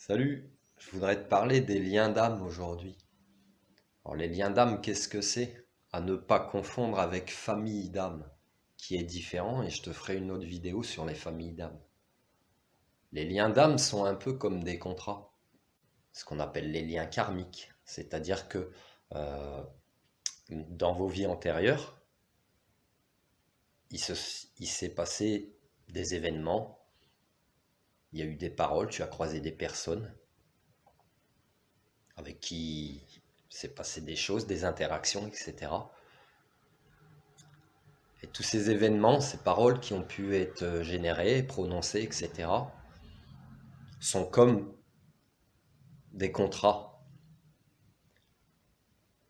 Salut, je voudrais te parler des liens d'âme aujourd'hui. Alors les liens d'âme, qu'est-ce que c'est? À ne pas confondre avec famille d'âme, qui est différent, et je te ferai une autre vidéo sur les familles d'âme. Les liens d'âme sont un peu comme des contrats, ce qu'on appelle les liens karmiques, c'est-à-dire que euh, dans vos vies antérieures, il s'est passé des événements, il y a eu des paroles, tu as croisé des personnes avec qui s'est passé des choses, des interactions, etc. Et tous ces événements, ces paroles qui ont pu être générées, prononcées, etc., sont comme des contrats.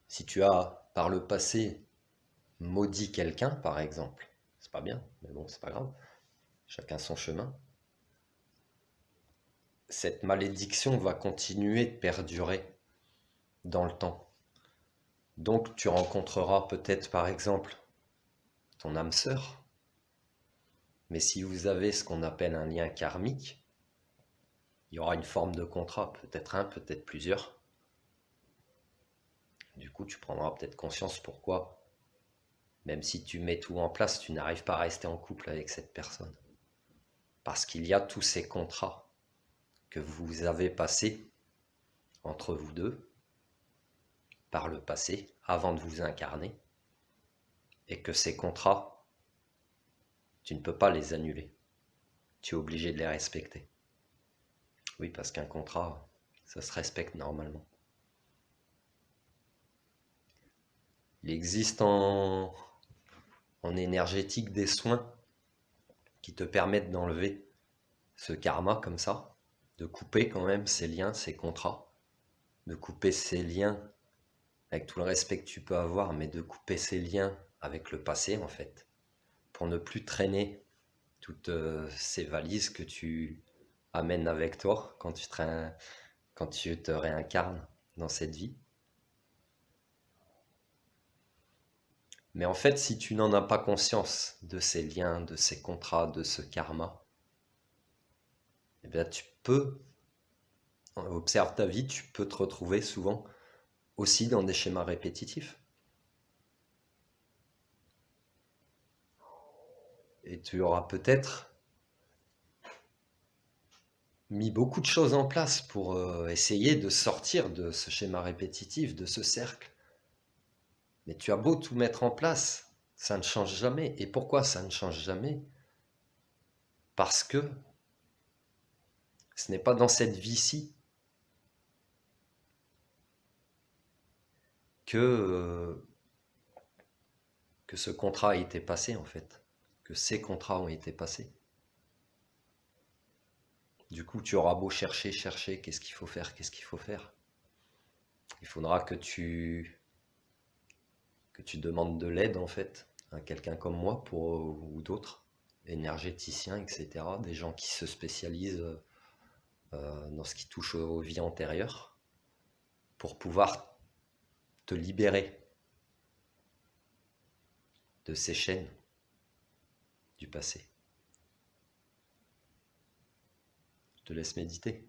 Si tu as, par le passé, maudit quelqu'un, par exemple, c'est pas bien, mais bon, c'est pas grave, chacun son chemin, cette malédiction va continuer de perdurer dans le temps. Donc tu rencontreras peut-être, par exemple, ton âme sœur, mais si vous avez ce qu'on appelle un lien karmique, il y aura une forme de contrat, peut-être un, peut-être plusieurs. Du coup, tu prendras peut-être conscience pourquoi, même si tu mets tout en place, tu n'arrives pas à rester en couple avec cette personne. Parce qu'il y a tous ces contrats que vous avez passés entre vous deux, par le passé, avant de vous incarner, et que ces contrats, tu ne peux pas les annuler. Tu es obligé de les respecter. Oui, parce qu'un contrat, ça se respecte normalement. Il existe en énergétique des soins qui te permettent d'enlever ce karma comme ça, de couper quand même ces liens, ces contrats, de couper ces liens avec tout le respect que tu peux avoir, mais de couper ces liens avec le passé en fait, pour ne plus traîner toutes ces valises que tu amènes avec toi quand tu te réincarnes dans cette vie. Mais en fait, si tu n'en as pas conscience de ces liens, de ces contrats, de ce karma, eh bien tu peux, observe ta vie, tu peux te retrouver souvent aussi dans des schémas répétitifs. Et tu auras peut-être mis beaucoup de choses en place pour essayer de sortir de ce schéma répétitif, de ce cercle. Mais tu as beau tout mettre en place, ça ne change jamais. Et pourquoi ça ne change jamais? Parce que ce n'est pas dans cette vie-ci que, que ce contrat a été passé en fait, que ces contrats ont été passés. Du coup, tu auras beau chercher, chercher, qu'est-ce qu'il faut faire, qu'est-ce qu'il faut faire. Il faudra que tu demandes de l'aide en fait à quelqu'un comme moi ou d'autres énergéticiens, etc. Des gens qui se spécialisent dans ce qui touche aux vies antérieures pour pouvoir te libérer de ces chaînes du passé. Je te laisse méditer.